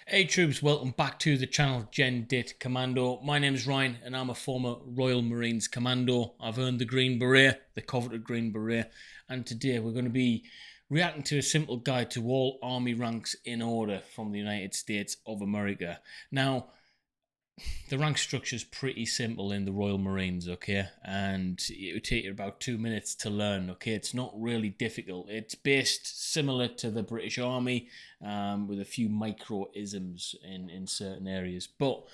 Hey troops, welcome back to the channel Gen Dit Commando. My name is Ryan and I'm a former Royal Marines Commando. I've earned the Green Beret, the coveted Green Beret, and today we're going to be reacting to a simple guide to all army ranks in order from the United States of America. Now, the rank structure is pretty simple in the Royal Marines, okay? And it would take you about 2 minutes to learn, okay? It's not really difficult. It's based similar to the British Army, with a few micro-isms in certain areas. But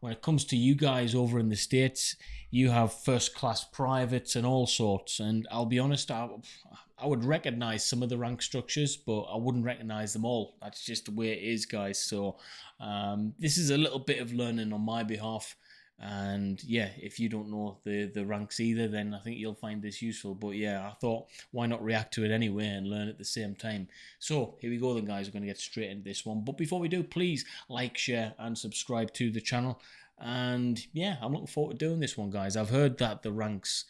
when it comes to you guys over in the States, you have first-class privates and all sorts. And I'll be honest, I would recognize some of the rank structures, but I wouldn't recognize them all. That's just the way it is, guys. So this is a little bit of learning on my behalf. And yeah, if you don't know the ranks either, then I think you'll find this useful. But yeah, I thought, why not react to it anyway and learn at the same time? So here we go then, guys. We're going to get straight into this one. But before we do, please like, share, and subscribe to the channel. And yeah, I'm looking forward to doing this one, guys. I've heard that the ranks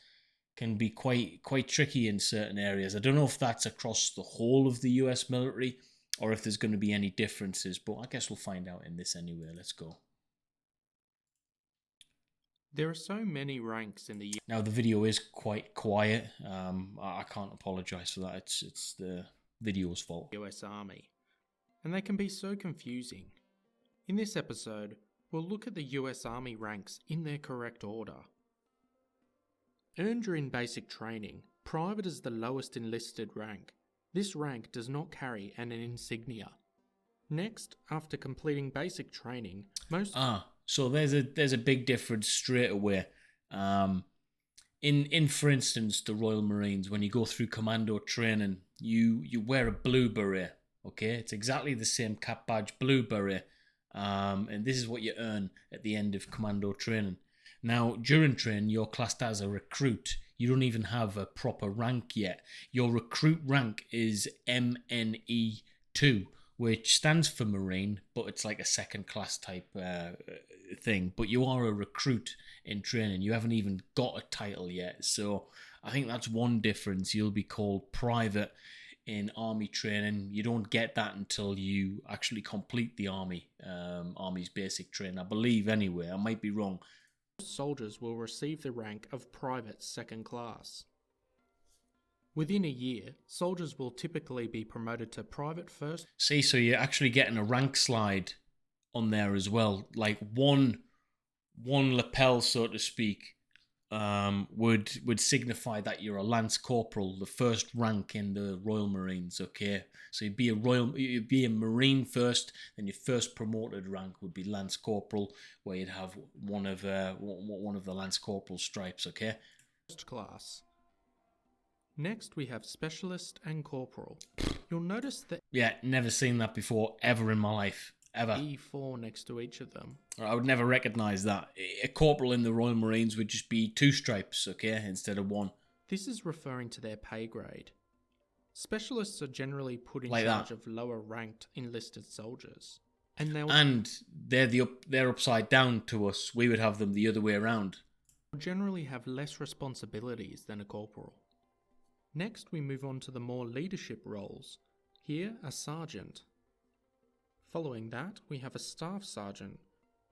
can be quite tricky in certain areas. I don't know if that's across the whole of the US military or if there's going to be any differences, but I guess we'll find out in this anyway. Let's go. There are so many ranks in the Now the video is quite quiet. I can't apologize for that. It's the video's fault. US Army, and they can be so confusing. In this episode, we'll look at the US Army ranks in their correct order. Earned during basic training, private is the lowest enlisted rank. This rank does not carry an insignia. Next, after completing basic training, So there's a big difference straight away. In for instance, the Royal Marines, when you go through commando training, you wear a blue beret. Okay, it's exactly the same cap badge, blue beret, and this is what you earn at the end of commando training. Now, during training, you're classed as a recruit. You don't even have a proper rank yet. Your recruit rank is MNE2, which stands for Marine, but it's like a second class type thing. But you are a recruit in training. You haven't even got a title yet. So I think that's one difference. You'll be called private in army training. You don't get that until you actually complete the army's basic training, I believe anyway. I might be wrong. Soldiers will receive the rank of private second class. Within a year, soldiers will typically be promoted to private first. See, so you're actually getting a rank slide on there as well. Like one lapel, so to speak, would signify that you're a lance corporal, the first rank in the Royal Marines. Okay, so you'd be a Marine first, then your first promoted rank would be lance corporal, where you'd have one of the lance corporal stripes. Okay, first class. Next, we have specialist and corporal. You'll notice that never seen that before ever in my life. Ever. E4 next to each of them. I would never recognise that. A corporal in the Royal Marines would just be 2 stripes, okay, instead of 1. This is referring to their pay grade. Specialists are generally put in like charge that. of lower ranked enlisted soldiers. And they're upside down to us. We would have them the other way around. They'll generally have less responsibilities than a corporal. Next, we move on to the more leadership roles. Here, a sergeant. Following that, we have a staff sergeant,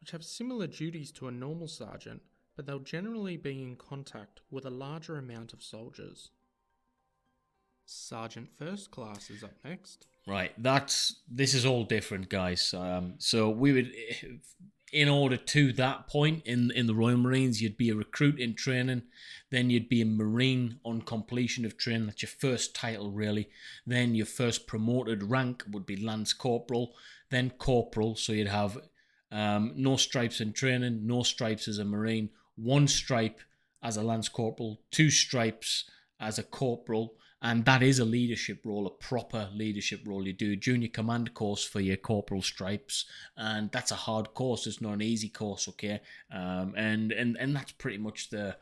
which have similar duties to a normal sergeant, but they'll generally be in contact with a larger amount of soldiers. Sergeant first class is up next. Right, this is all different, guys. So we would, in order to that point in the Royal Marines, you'd be a recruit in training, then you'd be a Marine on completion of training. That's your first title, really. Then your first promoted rank would be Lance Corporal, then Corporal, so you'd have no stripes in training, no stripes as a Marine, 1 stripe as a Lance Corporal, 2 stripes as a Corporal, and that is a leadership role, a proper leadership role. You do a junior command course for your corporal stripes, and that's a hard course. It's not an easy course, okay? And that's pretty much the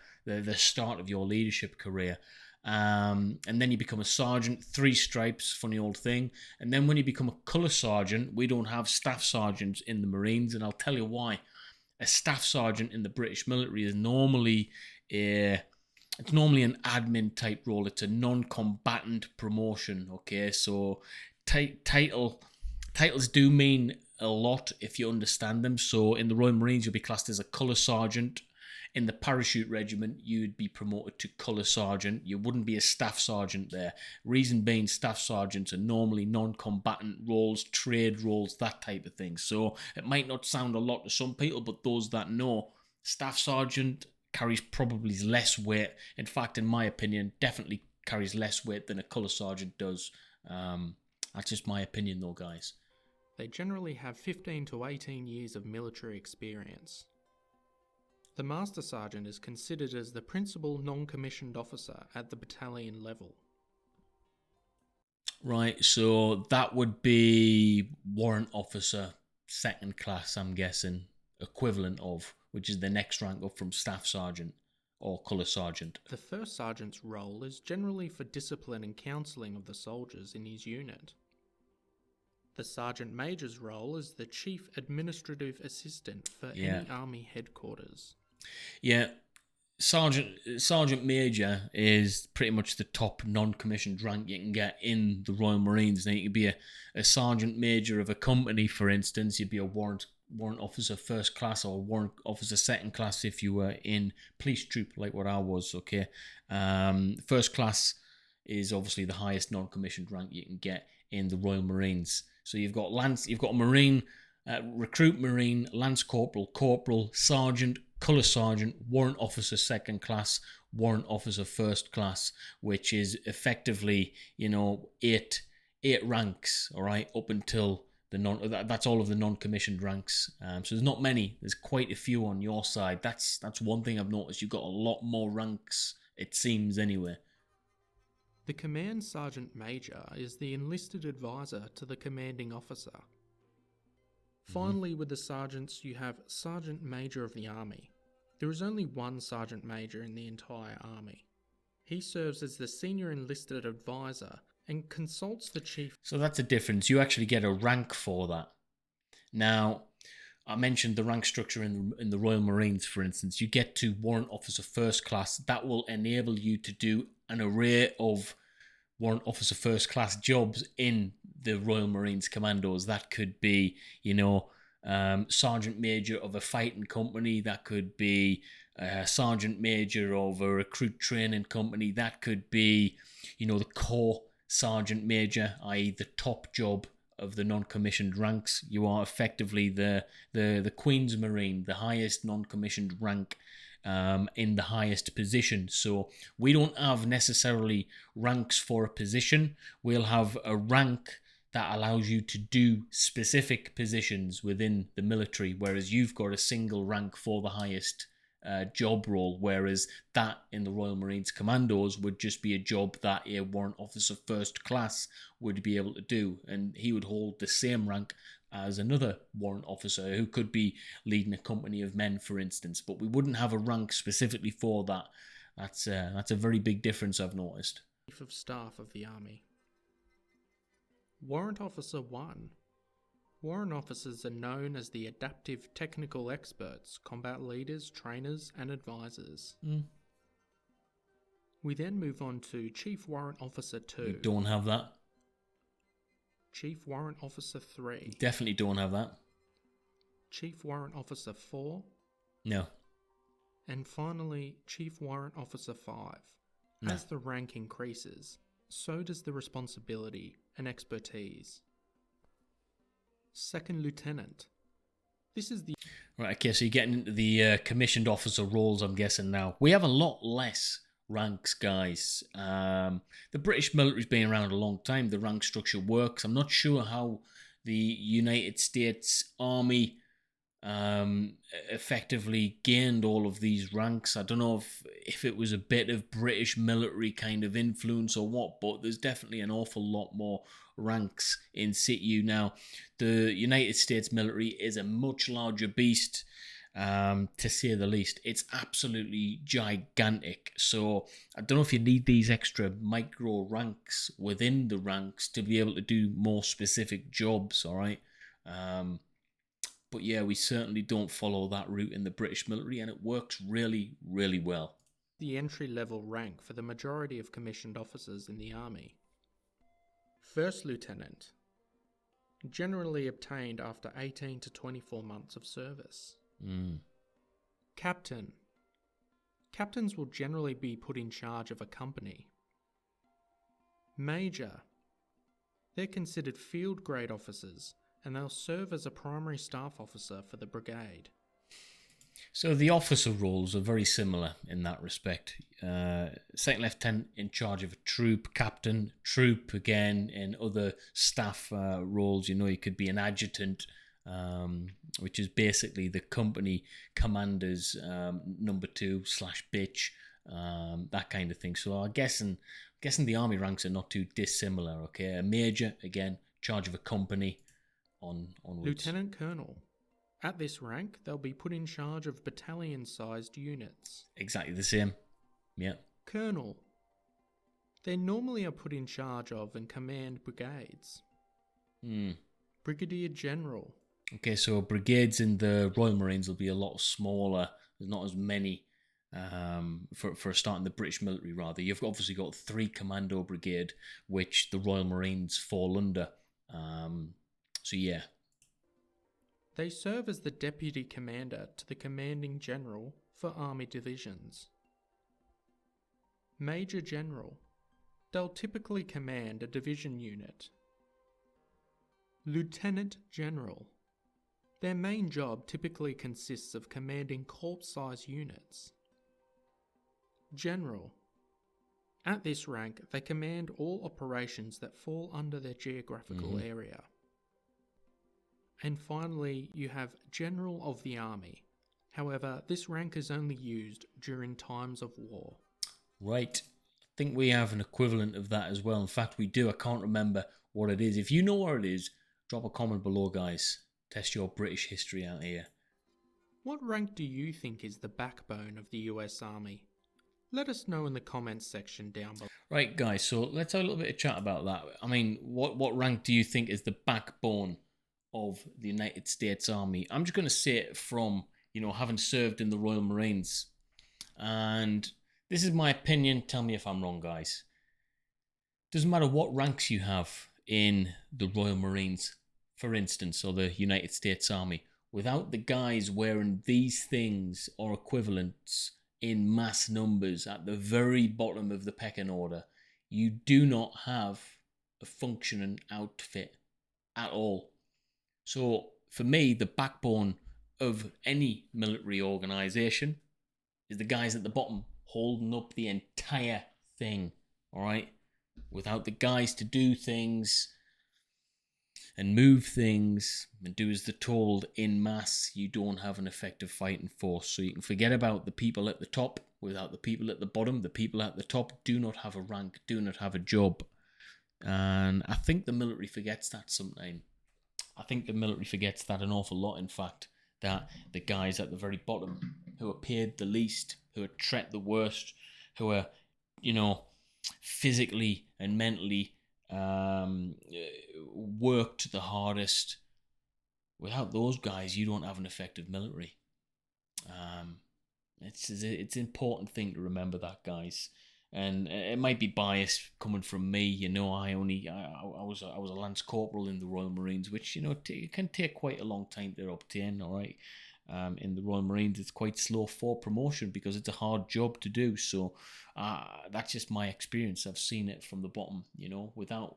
start of your leadership career. And then you become a sergeant, 3 stripes, funny old thing. And then when you become a colour sergeant, we don't have staff sergeants in the Marines, and I'll tell you why. A staff sergeant in the British military is normally an admin type role. It's a non-combatant promotion, okay? So titles do mean a lot if you understand them. So in the Royal Marines, you'll be classed as a colour sergeant. In the parachute regiment, you'd be promoted to colour sergeant. You wouldn't be a staff sergeant there. Reason being, staff sergeants are normally non-combatant roles, trade roles, that type of thing. So it might not sound a lot to some people, but those that know, staff sergeant carries probably less weight. In fact, in my opinion, definitely carries less weight than a colour sergeant does. That's just my opinion though, guys. They generally have 15 to 18 years of military experience. The Master Sergeant is considered as the principal non-commissioned officer at the battalion level. Right, so that would be Warrant Officer, second class, I'm guessing, equivalent of, which is the next rank up from Staff Sergeant or Colour Sergeant. The First Sergeant's role is generally for discipline and counselling of the soldiers in his unit. The Sergeant Major's role is the Chief Administrative Assistant for any Army headquarters. Yeah, Sergeant Major is pretty much the top non-commissioned rank you can get in the Royal Marines. Now, you could be a Sergeant Major of a company, for instance. You'd be a warrant officer first class or warrant officer second class if you were in police troop like what I was, okay? First class is obviously the highest non-commissioned rank you can get in the Royal Marines. So you've got a Marine, recruit Marine, Lance Corporal, Corporal, Sergeant, Colour Sergeant, Warrant Officer second class, Warrant Officer first class, which is effectively, eight ranks, all right, up until that's all of the non-commissioned ranks. So there's not many. There's quite a few on your side. That's one thing I've noticed. You've got a lot more ranks, it seems, anyway. The Command Sergeant Major is the enlisted advisor to the commanding officer. Finally, with the sergeants, you have Sergeant Major of the Army. There is only one Sergeant Major in the entire Army. He serves as the senior enlisted advisor and consults the chief. So that's a difference. You actually get a rank for that. Now, I mentioned the rank structure in the Royal Marines, for instance. You get to Warrant Officer First Class. That will enable you to do an array of Warrant Officer First Class jobs in the Royal Marines Commandos. That could be, Sergeant Major of a fighting company. That could be Sergeant Major of a recruit training company. That could be, the Corps Sergeant Major, i.e. the top job of the non-commissioned ranks. You are effectively the Queen's Marine, the highest non-commissioned rank in the highest position. So we don't have necessarily ranks for a position. We'll have a rank that allows you to do specific positions within the military, whereas you've got a single rank for the highest job role, whereas that in the Royal Marines Commandos would just be a job that a Warrant Officer First Class would be able to do, and he would hold the same rank as another warrant officer who could be leading a company of men, for instance, but we wouldn't have a rank specifically for that. That's a very big difference I've noticed. Chief of Staff of the Army. Warrant Officer 1. Warrant officers are known as the adaptive technical experts, combat leaders, trainers, and advisors. We then move on to Chief Warrant Officer 2. We don't have that. Chief Warrant Officer 3. Definitely don't have that. Chief Warrant Officer 4. No. And finally, Chief Warrant Officer 5. No. As the rank increases, so does the responsibility and expertise. Second Lieutenant. This is the... Right, okay, so you're getting into the commissioned officer roles, I'm guessing now. We have a lot less ranks, guys. The British military's been around a long time. The rank structure works. I'm not sure how the United States Army effectively gained all of these ranks. I don't know if it was a bit of British military kind of influence or what, but there's definitely an awful lot more ranks in situ now. The United States military is a much larger beast, to say the least. It's absolutely gigantic. So I don't know if you need these extra micro ranks within the ranks to be able to do more specific jobs, all right? But yeah, we certainly don't follow that route in the British military, and it works really, really well. The entry-level rank for the majority of commissioned officers in the Army. First Lieutenant. generally obtained after 18 to 24 months of service. Captain. Captains will generally be put in charge of a company. Major. They're considered field grade officers and they'll serve as a primary staff officer for the brigade. So the officer roles are very similar in that respect. Second lieutenant in charge of a troop, captain, troop again in other staff roles. You know, you could be an adjutant, which is basically the company commander's number 2/bitch, that kind of thing. So I'm guessing the army ranks are not too dissimilar. Okay, a major again, charge of a company, onwards. Lieutenant colonel. At this rank, they'll be put in charge of battalion-sized units. Exactly the same. Yeah. Colonel. They normally are put in charge of and command brigades. Brigadier General. Okay, so brigades in the Royal Marines will be a lot smaller. There's not as many for a start in the British military, rather. You've obviously got 3 Commando Brigade, which the Royal Marines fall under. So yeah. They serve as the deputy commander to the commanding general for army divisions. Major General. They'll typically command a division unit. Lieutenant General. Their main job typically consists of commanding corps-size units. General. At this rank, they command all operations that fall under their geographical area. And finally, you have General of the Army. However, this rank is only used during times of war. Right. I think we have an equivalent of that as well. In fact, we do. I can't remember what it is. If you know what it is, drop a comment below, guys. Test your British history out here. What rank do you think is the backbone of the US Army? Let us know in the comments section down below. Right, guys, so let's have a little bit of chat about that. I mean, what rank do you think is the backbone of the United States Army? I'm just going to say it from, having served in the Royal Marines. And this is my opinion. Tell me if I'm wrong, guys. Doesn't matter what ranks you have in the Royal Marines, for instance, or the United States Army. Without the guys wearing these things or equivalents in mass numbers at the very bottom of the pecking order, you do not have a functioning outfit at all. So for me, the backbone of any military organization is the guys at the bottom holding up the entire thing. All right, without the guys to do things and move things and do as they're told in mass, you don't have an effective fighting force. So you can forget about the people at the top. Without the people at the bottom, the people at the top do not have a rank, do not have a job. And I think the military forgets that sometimes. I think the military forgets that an awful lot, in fact, that the guys at the very bottom who are paid the least, who are treated the worst, who are, physically and mentally worked the hardest. Without those guys, you don't have an effective military. It's an important thing to remember that, guys. And it might be biased coming from me. I was a Lance Corporal in the Royal Marines, which it can take quite a long time to obtain. All right, in the Royal Marines, it's quite slow for promotion because it's a hard job to do. So that's just my experience. I've seen it from the bottom. Without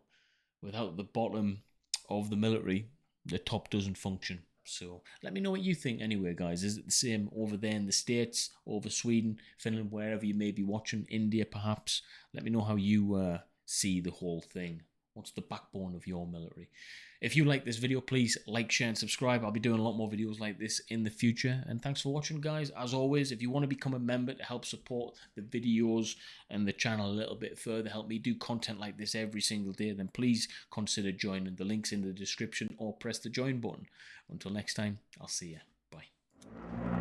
the bottom of the military, the top doesn't function. So let me know what you think anyway, guys. Is it the same over there in the States, over Sweden, Finland, wherever you may be watching, India perhaps? Let me know how you see the whole thing. What's the backbone of your military? If you like this video, please like, share, and subscribe. I'll be doing a lot more videos like this in the future. And thanks for watching, guys. As always, if you want to become a member to help support the videos and the channel a little bit further, help me do content like this every single day, then please consider joining. The link's in the description or press the join button. Until next time, I'll see you. Bye.